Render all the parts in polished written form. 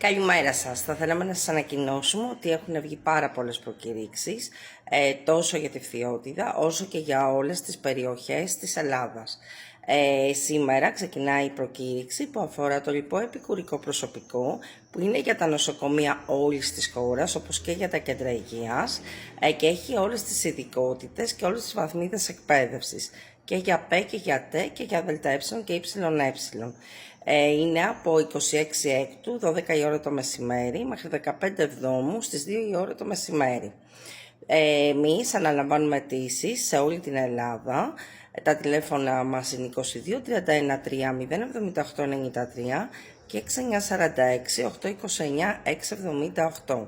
Καλημέρα σας. Θα θέλαμε να σας ανακοινώσουμε ότι έχουν βγει πάρα πολλές προκηρύξεις, τόσο για τη Φθιώτιδα όσο και για όλες τις περιοχές της Ελλάδας. Σήμερα ξεκινάει η προκήρυξη που αφορά το λοιπό επικουρικό προσωπικό, που είναι για τα νοσοκομεία όλης της χώρας, όπως και για τα κέντρα υγείας, και έχει όλες τις ειδικότητες και όλες τις βαθμίδες εκπαίδευσης, και για ΠΕ και για ΤΕ και για ΔΕΛΤΑΕ και ΙΕ. Είναι από 26 Έκτου, 12 η ώρα το μεσημέρι, μέχρι 15 Εβδόμου στις 2 η ώρα το μεσημέρι. Εμείς αναλαμβάνουμε αιτήσεις σε όλη την Ελλάδα. Τα τηλέφωνα μας είναι 22 31 3 078 93 και 6946 829 678.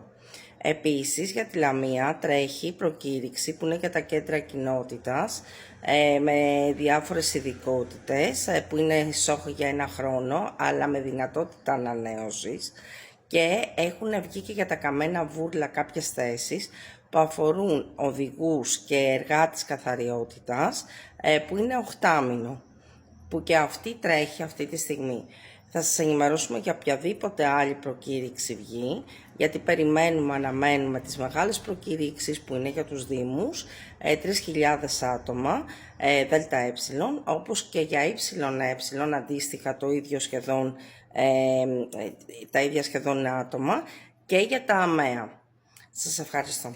Επίσης, για τη Λαμία τρέχει προκήρυξη που είναι για τα κέντρα κοινότητας με διάφορες ειδικότητες που είναι ισόχο για 1 χρόνο, αλλά με δυνατότητα ανανέωσης, και έχουν βγει και για τα καμένα βούρλα κάποιες θέσεις που αφορούν οδηγούς και εργάτες καθαριότητας που είναι 8μηνο, που και αυτή τρέχει αυτή τη στιγμή. Θα σας ενημερώσουμε για οποιαδήποτε άλλη προκήρυξη βγει, γιατί αναμένουμε τις μεγάλες προκήρυξεις που είναι για τους Δήμους, 3.000 άτομα, ΔΕΛΤΑΕ, όπως και για ΙΕ, αντίστοιχα το ίδιο σχεδόν, τα ίδια σχεδόν άτομα, και για τα ΑΜΕΑ. Σας ευχαριστώ.